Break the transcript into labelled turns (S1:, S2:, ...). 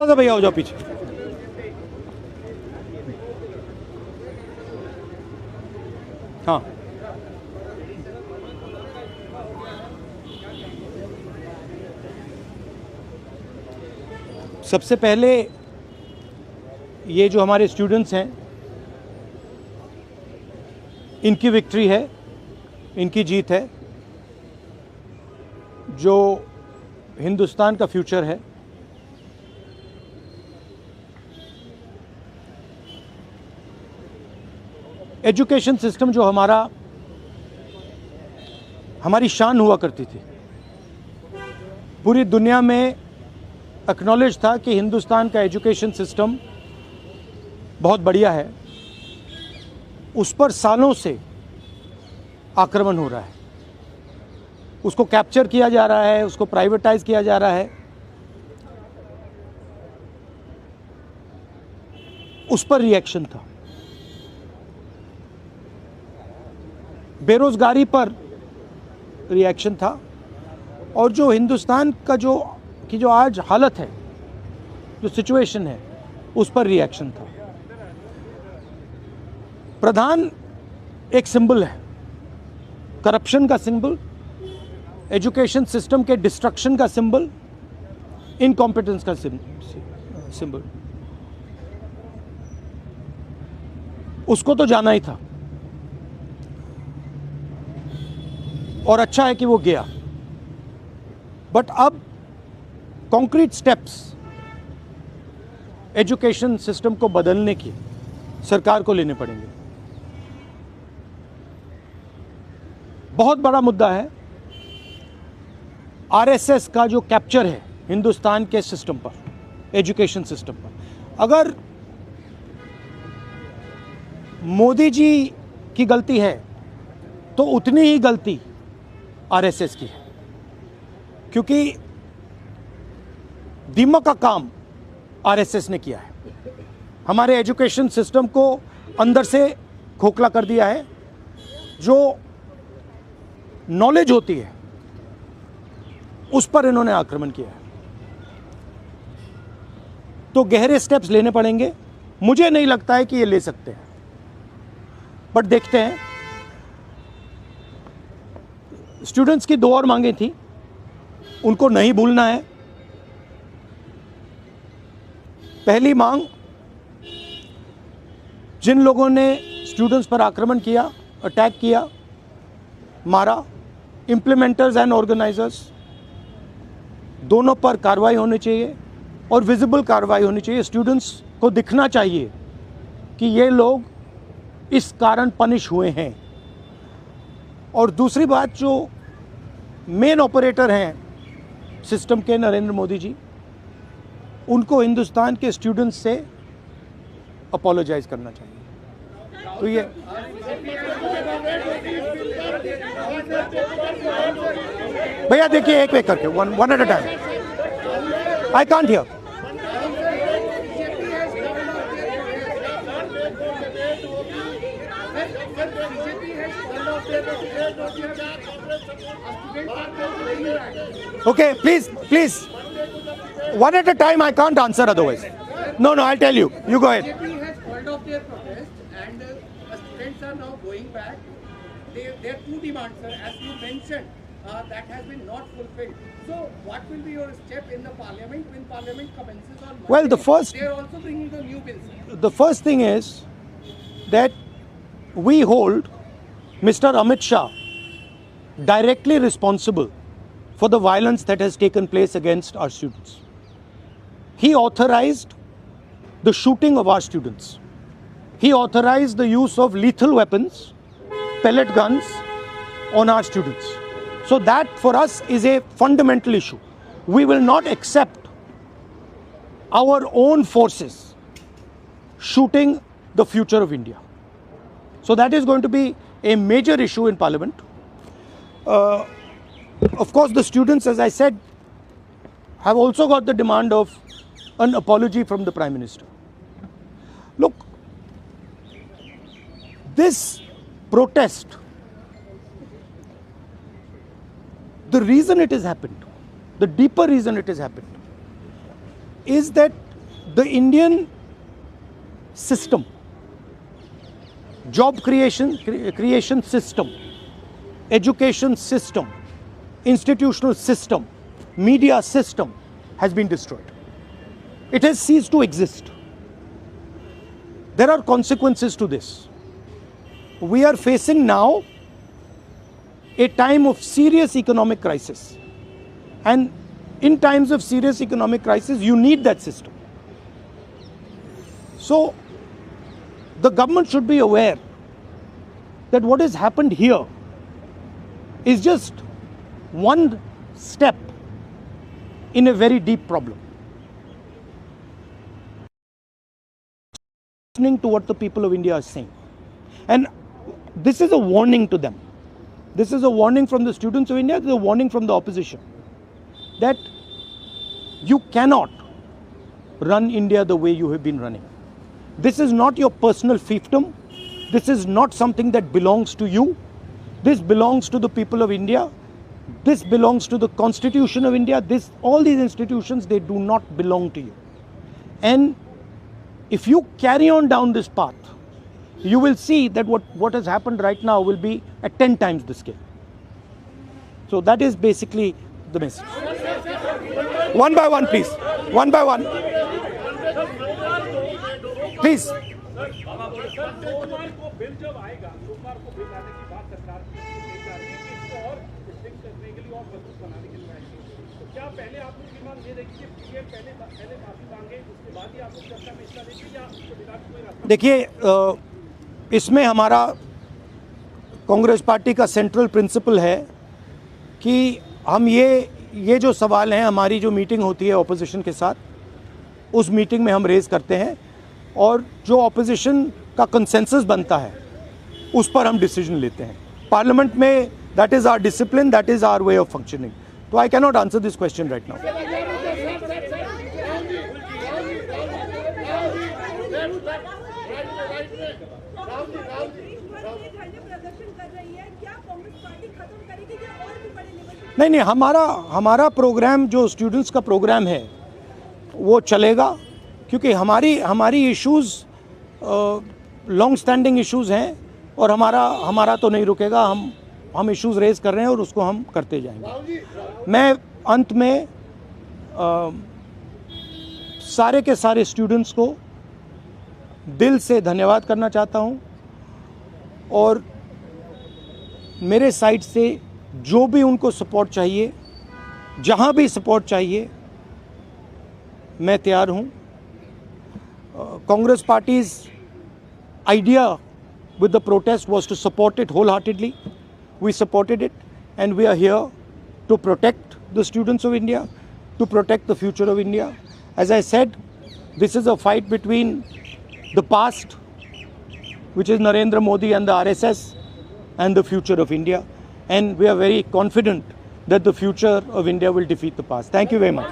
S1: भैया हो जाओ पीछे। हाँ, सबसे पहले ये जो हमारे स्टूडेंट्स हैं, इनकी विक्ट्री है, इनकी जीत है। जो हिंदुस्तान का फ्यूचर है, एजुकेशन सिस्टम जो हमारी शान हुआ करती थी, पूरी दुनिया में एक्नॉलेज था कि हिंदुस्तान का एजुकेशन सिस्टम बहुत बढ़िया है। उस पर सालों से आक्रमण हो रहा है, उसको कैप्चर किया जा रहा है, उसको प्राइवेटाइज किया जा रहा है, उस पर रिएक्शन था। बेरोजगारी पर रिएक्शन था, और जो हिंदुस्तान का जो आज हालत है, जो सिचुएशन है, उस पर रिएक्शन था। प्रधान एक सिंबल है, करप्शन का सिंबल, एजुकेशन सिस्टम के डिस्ट्रक्शन का सिंबल, इनकॉम्पिटेंस का सिंबल। उसको तो जाना ही था, और अच्छा है कि वो गया। बट अब कॉन्क्रीट स्टेप्स एजुकेशन सिस्टम को बदलने की सरकार को लेने पड़ेंगे। बहुत बड़ा मुद्दा है आरएसएस का जो कैप्चर है हिंदुस्तान के सिस्टम पर, एजुकेशन सिस्टम पर। अगर मोदी जी की गलती है तो उतनी ही गलती आरएसएस की है, क्योंकि दीमक का काम आरएसएस ने किया है। हमारे एजुकेशन सिस्टम को अंदर से खोखला कर दिया है। जो नॉलेज होती है उस पर इन्होंने आक्रमण किया है। तो गहरे स्टेप्स लेने पड़ेंगे। मुझे नहीं लगता है कि ये ले सकते हैं, बट देखते हैं। स्टूडेंट्स की दो और मांगें थी, उनको नहीं भूलना है। पहली मांग, जिन लोगों ने स्टूडेंट्स पर आक्रमण किया, अटैक किया, मारा, इम्प्लीमेंटर्स एंड ऑर्गेनाइजर्स, दोनों पर कार्रवाई होनी चाहिए, और विजिबल कार्रवाई होनी चाहिए। स्टूडेंट्स को दिखना चाहिए कि ये लोग इस कारण पनिश हुए हैं। और दूसरी बात, जो मेन ऑपरेटर हैं सिस्टम के, नरेंद्र मोदी जी, उनको हिंदुस्तान के स्टूडेंट्स से अपोलोजाइज करना चाहिए। तो ये भैया देखिए, एक एक करके, one at a time. I can't hear. Okay, please, one at a time. I can't answer otherwise. No, I'll tell you. You go ahead.
S2: BJP has called off their protest, and students are now going back. Their two demands, sir, as you mentioned, that has been not fulfilled. So, what will be your step in the parliament when parliament commences on Monday?
S1: Well,
S2: they are also bringing the new bills.
S1: The first thing is that we hold Mr. Amit Shah directly responsible for the violence that has taken place against our students. He authorized the shooting of our students. He authorized the use of lethal weapons, pellet guns, on our students. So that for us is a fundamental issue. We will not accept our own forces shooting the future of India. So that is going to be a major issue in Parliament. Of course, the students, as I said, have also got the demand of an apology from the Prime Minister. Look, this protest, the reason it has happened, the deeper reason it has happened, is that the Indian system, job creation system, education system, institutional system, media system has been destroyed. It has ceased to exist. There are consequences to this. We are facing now a time of serious economic crisis. And in times of serious economic crisis, you need that system. So, the government should be aware that what has happened here is just one step in a very deep problem. Listening to what the people of India are saying. And this is a warning to them. This is a warning from the students of India, this is a warning from the opposition. That you cannot run India the way you have been running. This is not your personal fiefdom. This is not something that belongs to you. This belongs to the people of India. This belongs to the Constitution of India. All these institutions, they do not belong to you. And if you carry on down this path, you will see that what has happened right now will be at 10 times the scale. So that is basically the message. One by one, please. One by one. Please. देखिए, इसमें हमारा Congress party का central principal है कि हम ये जो सवाल हैं, हमारी जो मीटिंग होती है ऑपोजिशन के साथ, उस मीटिंग में हम रेज करते हैं और जो ऑपोजिशन का कंसेंसस बनता है उस पर हम डिसीजन लेते हैं पार्लियामेंट में. That is our discipline, that is our way of functioning. तो I can not answer this question right now. नहीं, हमारा प्रोग्राम जो स्टूडेंट्स का प्रोग्राम है वो चलेगा, क्योंकि हमारी इश्यूज़ लॉन्ग स्टैंडिंग इश्यूज़ हैं और हमारा तो नहीं रुकेगा. हम इश्यूज़ रेज कर रहे हैं और उसको हम करते जाएंगे. मैं अंत में सारे के सारे स्टूडेंट्स को दिल से धन्यवाद करना चाहता हूं और मेरे साइड से जो भी उनको सपोर्ट चाहिए, जहां भी सपोर्ट चाहिए, मैं तैयार हूं. Congress parties idea with the protest was to support it wholeheartedly. We supported it and we are here to protect the students of India, to protect the future of India. As I said, this is a fight between the past, which is Narendra Modi and the RSS, and the future of India. And we are very confident that the future of India will defeat the past. Thank you very much.